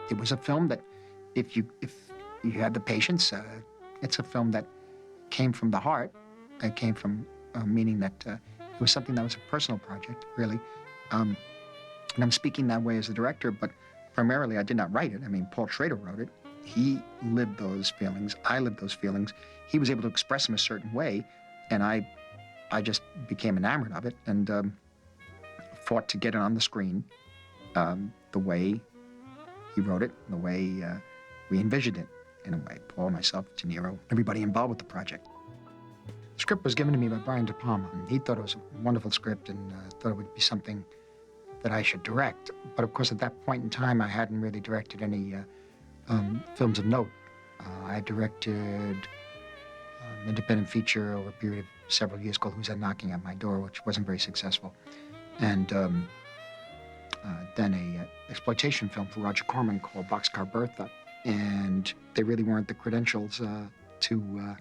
It was a film that, if you had the patience, it's a film that came from the heart. It came from meaning that it was something that was a personal project, really. And I'm speaking that way as a director, but primarily I did not write it. I mean, Paul Schrader wrote it. He lived those feelings. I lived those feelings. He was able to express them a certain way, and I just became enamored of it and fought to get it on the screen the way he wrote it, the way we envisioned it, in a way. Paul, myself, De Niro, everybody involved with the project. The script was given to me by Brian De Palma, and he thought it was a wonderful script and thought it would be something that I should direct. But of course, at that point in time, I hadn't really directed any films of note. I had directed an independent feature over a period of several years called Who's That Knocking at My Door, which wasn't very successful. And then a exploitation film for Roger Corman called Boxcar Bertha. And they really weren't the credentials to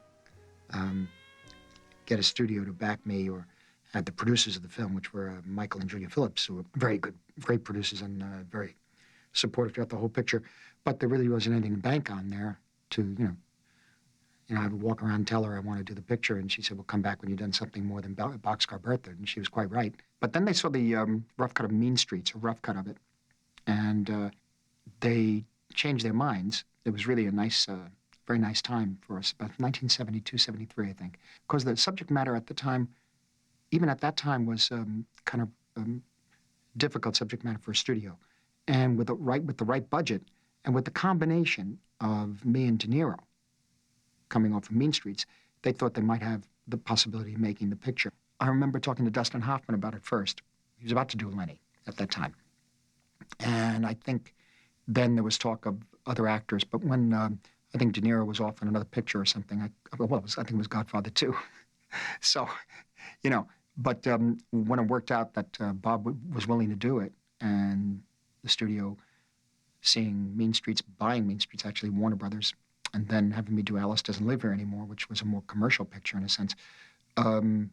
get a studio to back me, or had the producers of the film, which were Michael and Julia Phillips, who were very good, great producers and very supportive throughout the whole picture. But there really wasn't anything to bank on there to, I would walk around and tell her I want to do the picture, and she said, well, come back when you've done something more than Boxcar Bertha, and she was quite right. But then they saw the rough cut of Mean Streets, a rough cut of it, and they changed their minds. It was really a nice, very nice time for us, about 1972, 73, I think, because the subject matter at the time, even at that time, was kind of difficult subject matter for a studio. And with the right budget, and with the combination of me and De Niro coming off of Mean Streets, they thought they might have the possibility of making the picture. I remember talking to Dustin Hoffman about it first. He was about to do Lenny at that time. And I think then there was talk of other actors, but when I think De Niro was off in another picture or something, I think it was Godfather 2. So, but when it worked out that Bob was willing to do it, and the studio seeing Mean Streets, buying Mean Streets, actually Warner Brothers, and then having me do Alice Doesn't Live Here Anymore, which was a more commercial picture in a sense, and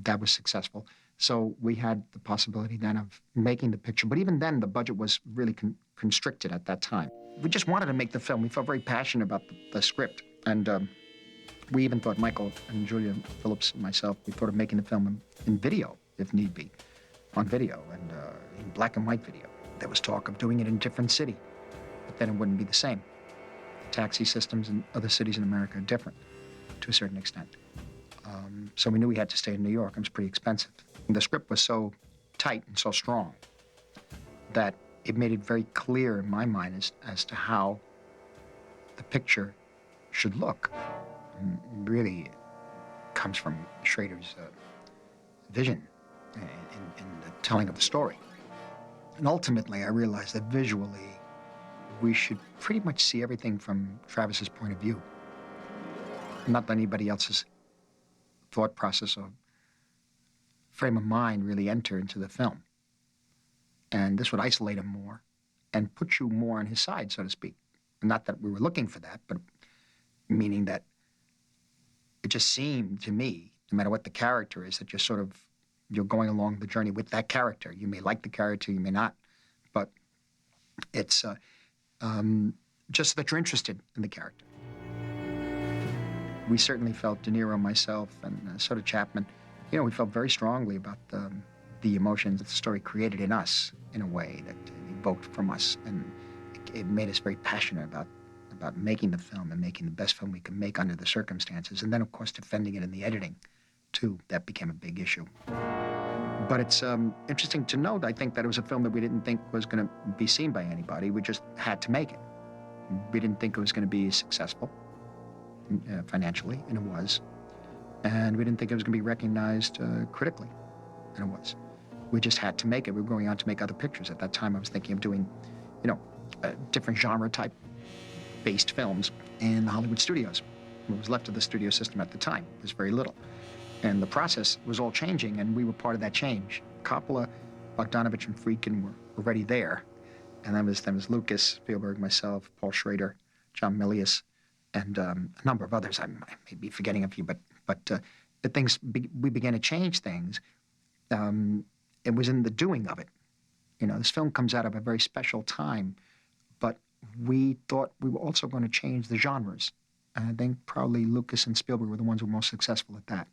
that was successful. So we had the possibility then of making the picture, but even then the budget was really constricted at that time. We just wanted to make the film. We felt very passionate about the script, and we even thought, Michael and Julia Phillips and myself, we thought of making the film in video, if need be, on video, and in black and white video. There was talk of doing it in a different city, but then it wouldn't be the same. The taxi systems in other cities in America are different to a certain extent. So we knew we had to stay in New York. It was pretty expensive. And the script was so tight and so strong that it made it very clear in my mind as to how the picture should look. And really, it comes from Schrader's vision in the telling of the story. And ultimately, I realized that visually, we should pretty much see everything from Travis's point of view, not let anybody else's thought process or frame of mind really enter into the film. And this would isolate him more and put you more on his side, so to speak. Not that we were looking for that, but meaning that it just seemed to me, no matter what the character is, that you're going along the journey with that character. You may like the character, you may not, but it's just that you're interested in the character. We certainly felt, De Niro, myself, and so did Chapman, we felt very strongly about the emotions that the story created in us, in a way that it evoked from us, and it made us very passionate about making the film and making the best film we could make under the circumstances, and then, of course, defending it in the editing, too. That became a big issue. But it's interesting to note, I think, that it was a film that we didn't think was going to be seen by anybody. We just had to make it. We didn't think it was going to be successful financially, and it was. And we didn't think it was going to be recognized critically, and it was. We just had to make it. We were going on to make other pictures. At that time, I was thinking of doing, different genre-type based films in the Hollywood studios. What was left of the studio system at the time was very little. And the process was all changing, and we were part of that change. Coppola, Bogdanovich, and Friedkin were already there. And then was Lucas, Spielberg, myself, Paul Schrader, John Milius, and a number of others. I may be forgetting a few, but we began to change things. It was in the doing of it. This film comes out of a very special time, but we thought we were also going to change the genres. And I think probably Lucas and Spielberg were the ones who were most successful at that,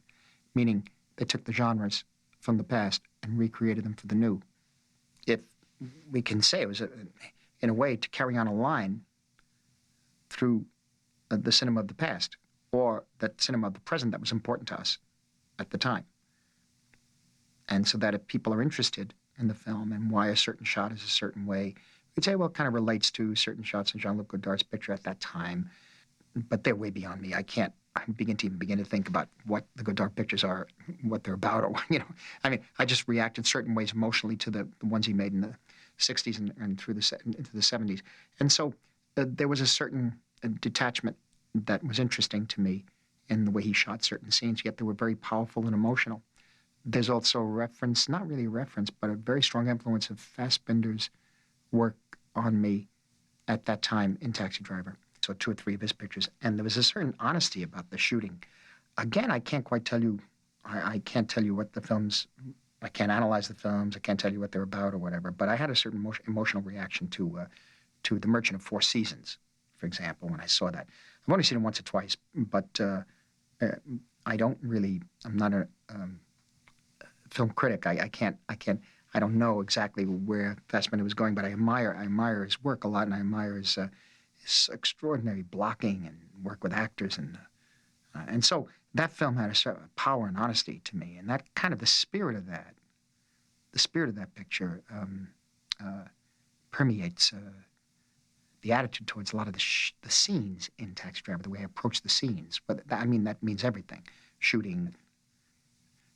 meaning they took the genres from the past and recreated them for the new. If we can say it was, in a way, to carry on a line through the cinema of the past, or that cinema of the present that was important to us at the time. And so that if people are interested in the film and why a certain shot is a certain way, we'd say, well, it kind of relates to certain shots in Jean-Luc Godard's picture at that time, but they're way beyond me. I can't begin to think about what the Godard pictures are, what they're about, or, I mean, I just react in certain ways emotionally to the ones he made in the 60s and through into the 70s. And so there was a certain detachment that was interesting to me in the way he shot certain scenes, yet they were very powerful and emotional. There's also a reference, not really a reference, but a very strong influence of Fassbinder's work on me at that time in Taxi Driver. So 2 or 3 of his pictures. And there was a certain honesty about the shooting. Again, I can't quite tell you, I can't tell you what the films, I can't analyze the films, I can't tell you what they're about or whatever, but I had a certain emotional reaction to The Merchant of Four Seasons, for example, when I saw that. I've only seen it once or twice, but I don't really, I'm not a film critic. I don't know exactly where Fassbinder was going, but I admire his work a lot, and I admire his extraordinary blocking and work with actors, and so that film had a certain power and honesty to me, and that kind of the spirit of that picture permeates the attitude towards a lot of the scenes in Taxi Driver, the way I approach the scenes. But that means everything: shooting,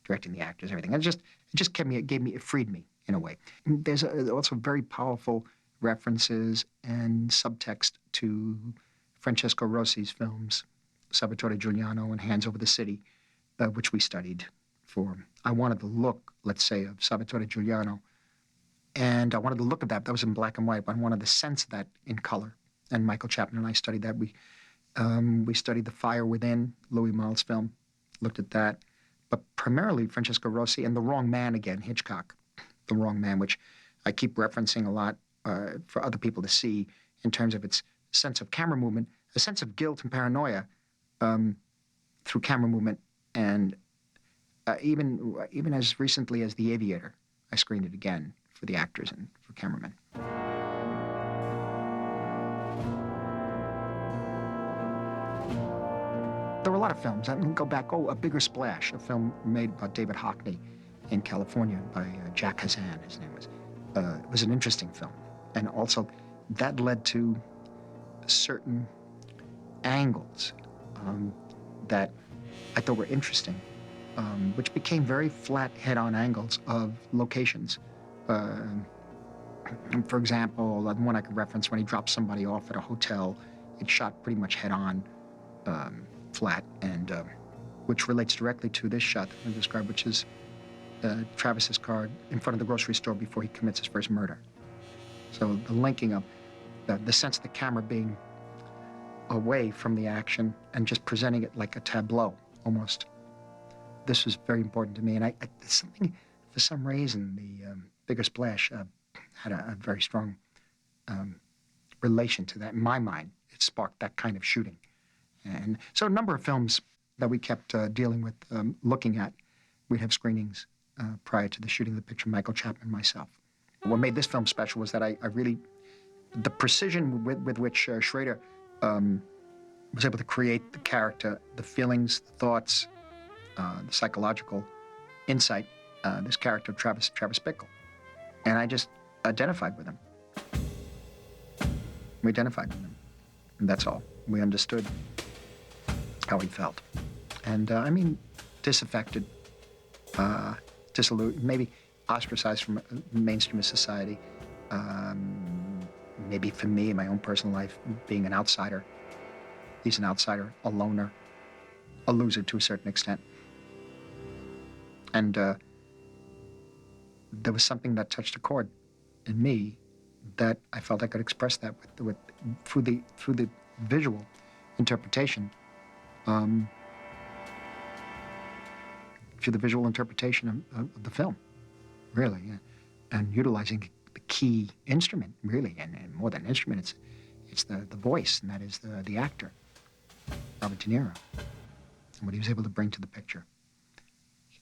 directing the actors, everything. It freed me in a way. There's also very powerful references and subtext to Francesco Rossi's films, Salvatore Giuliano and Hands Over the City, which we studied for. I wanted the look, let's say, of Salvatore Giuliano, and I wanted the look of that. That was in black and white, but I wanted the sense of that in color. And Michael Chapman and I studied that. We studied The Fire Within, Louis Malle's film, looked at that. But primarily Francesco Rossi and The Wrong Man again, Hitchcock, The Wrong Man, which I keep referencing a lot for other people to see in terms of its sense of camera movement, a sense of guilt and paranoia through camera movement, and even as recently as The Aviator, I screened it again for the actors and for cameramen. There were a lot of films. I can go back. A Bigger Splash, a film made about David Hockney in California by Jack Hazan, his name was. It was an interesting film. And also, that led to certain angles that I thought were interesting, which became very flat head-on angles of locations. For example, the one I could reference, when he drops somebody off at a hotel, it's shot pretty much head-on, flat, and which relates directly to this shot that I described, which is Travis's car in front of the grocery store before he commits his first murder. So the linking of the sense of the camera being away from the action and just presenting it like a tableau, almost. This was very important to me, and for some reason, the Bigger Splash had a very strong relation to that. In my mind, it sparked that kind of shooting. And so a number of films that we kept dealing with, looking at, we'd have screenings prior to the shooting of the picture, Michael Chapman and myself. What made this film special was that I really, the precision with which Schrader was able to create the character, the feelings, the thoughts, the psychological insight, this character, Travis Bickle. And I just identified with him. We identified with him. And that's all. We understood how he felt. And disaffected, disillusioned, maybe ostracized from mainstream society. Maybe for me, in my own personal life, being an outsider. He's an outsider, a loner, a loser to a certain extent. And there was something that touched a chord in me that I felt I could express that through the visual interpretation. Through the visual interpretation of the film, really, yeah. And utilizing the key instrument, really, and more than an instrument, It's the voice, and that is the actor, Robert De Niro, and what he was able to bring to the picture.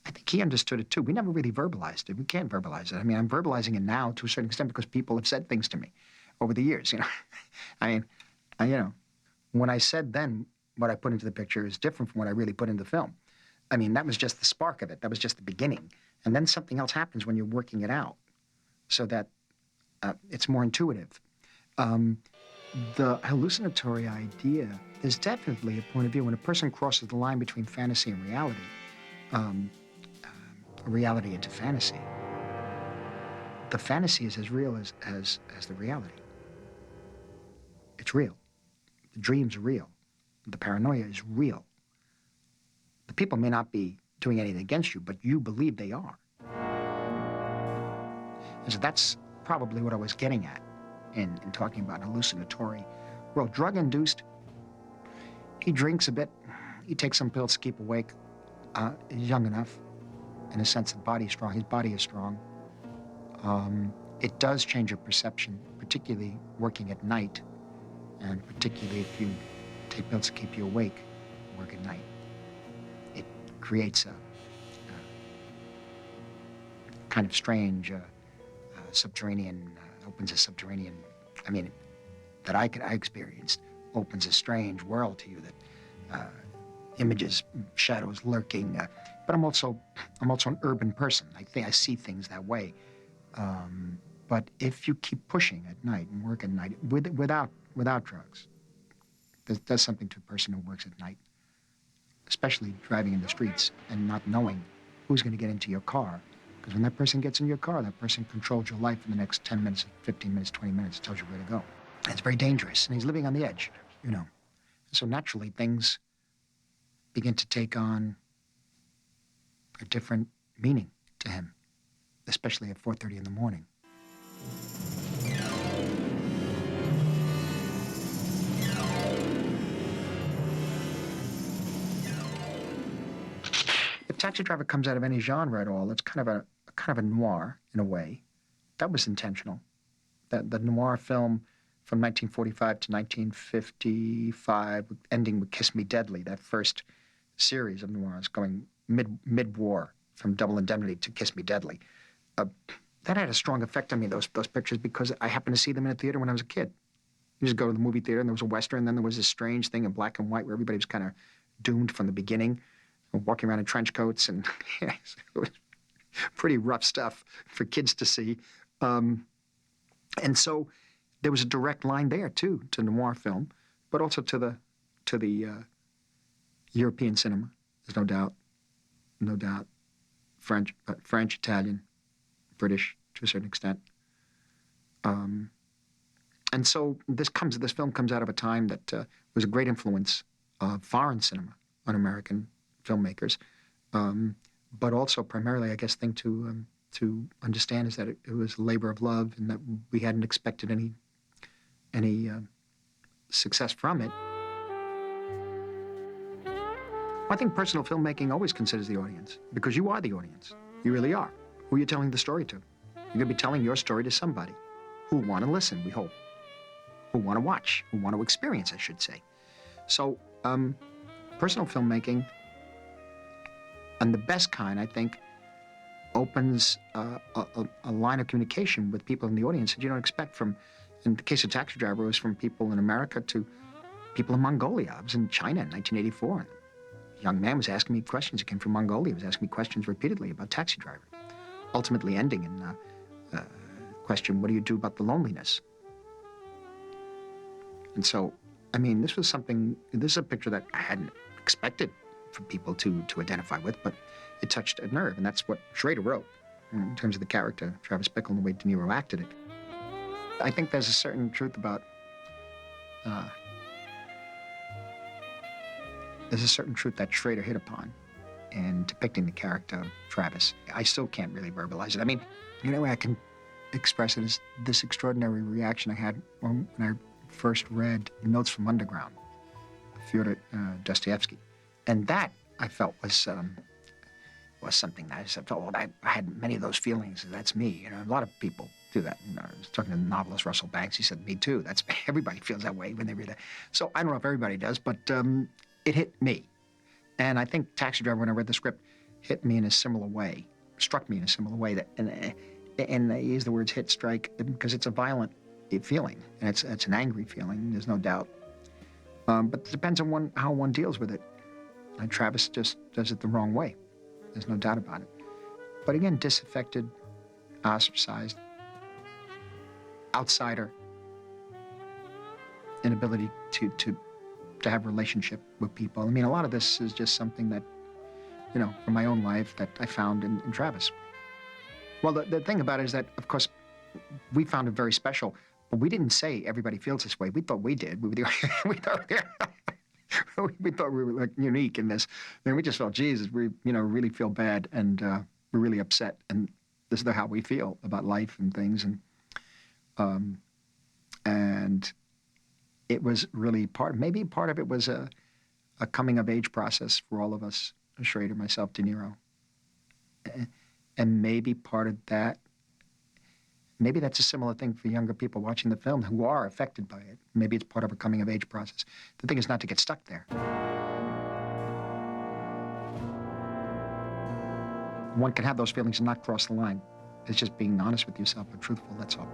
I think he understood it too. We never really verbalized it. We can't verbalize it. I mean, I'm verbalizing it now to a certain extent because people have said things to me over the years, you know. I mean, when I said then what I put into the picture is different from what I really put into the film. I mean, that was just the spark of it. That was just the beginning. And then something else happens when you're working it out so that it's more intuitive. The hallucinatory idea is definitely a point of view. When a person crosses the line between fantasy and reality, reality into fantasy, the fantasy is as real as the reality. It's real. The dreams are real. The paranoia is real. The people may not be doing anything against you, but you believe they are. And so that's probably what I was getting at in talking about hallucinatory world. Drug-induced, he drinks a bit. He takes some pills to keep awake. He's young enough, in a sense, the body's strong. His body is strong. It does change your perception, particularly working at night, and particularly if you take pills to keep you awake, work at night. It creates a kind of strange subterranean, opens a subterranean, I mean, that I experienced, opens a strange world to you that images, shadows lurking. But I'm also an urban person. I see things that way. But if you keep pushing at night and work at night without drugs, that does something to a person who works at night, especially driving in the streets and not knowing who's going to get into your car. Because when that person gets in your car, that person controls your life for the next 10 minutes, 15 minutes, 20 minutes, tells you where to go. And it's very dangerous, and he's living on the edge, you know. So naturally, things begin to take on a different meaning to him, especially at 4:30 in the morning. If Taxi Driver comes out of any genre at all, it's kind of a noir in a way. That was intentional. The noir film from 1945 to 1955, ending with Kiss Me Deadly, that first series of noirs going mid-war from Double Indemnity to Kiss Me Deadly. That had a strong effect on me, those pictures, because I happened to see them in a theater when I was a kid. You just go to the movie theater, and there was a Western, and then there was this strange thing in black and white where everybody was kind of doomed from the beginning, walking around in trench coats, and it was pretty rough stuff for kids to see. And so there was a direct line there, too, to noir film, but also to the European cinema. There's no doubt. French, Italian, British, to a certain extent. And so this film comes out of a time that was a great influence of foreign cinema on American filmmakers, but also primarily, I guess, thing to understand is that it was a labor of love, and that we hadn't expected any success from it. I think personal filmmaking always considers the audience, because you are the audience. You really are. Who are you telling the story to? You're going to be telling your story to somebody who want to listen, we hope, who want to watch, who want to experience, I should say. So personal filmmaking, and the best kind, I think, opens a line of communication with people in the audience that you don't expect from, in the case of Taxi Driver, it was from people in America to people in Mongolia. I was in China in 1984, and a young man was asking me questions. He came from Mongolia. He was asking me questions repeatedly about Taxi Driver, ultimately ending in a question, what do you do about the loneliness? And so, I mean, this is a picture that I hadn't expected for people to identify with, but it touched a nerve, and that's what Schrader wrote in terms of the character, Travis Bickle, and the way De Niro acted it. I think there's a certain truth about, there's a certain truth that Schrader hit upon in depicting the character of Travis. I still can't really verbalize it. I mean, the only way I can express it is this extraordinary reaction I had when I first read Notes from Underground, Fyodor Dostoevsky. And that, I felt, was something that I felt, I had many of those feelings. That's me. You know, a lot of people do that. I was talking to the novelist Russell Banks. He said, "Me too. That's everybody feels that way when they read it." So I don't know if everybody does, but it hit me, and I think Taxi Driver, when I read the script, hit me in a similar way, struck me in a similar way. That and I use the words "hit," "strike" because it's a violent feeling, and it's an angry feeling. There's no doubt, but it depends on how one deals with it. And Travis just does it the wrong way. There's no doubt about it. But again, disaffected, ostracized, outsider, inability to have a relationship with people. I mean, a lot of this is just something that, from my own life that I found in Travis. Well, the thing about it is that, of course, we found it very special, but we didn't say everybody feels this way. We thought we did. We thought we were like unique in this. And we just felt, Jesus, we really feel bad, and we're really upset, and this is how we feel about life and things, and it was really maybe part of it was a coming of age process for all of us, Schrader, myself, De Niro, and maybe part of that. Maybe that's a similar thing for younger people watching the film who are affected by it. Maybe it's part of a coming of age process. The thing is not to get stuck there. One can have those feelings and not cross the line. It's just being honest with yourself and truthful, that's all.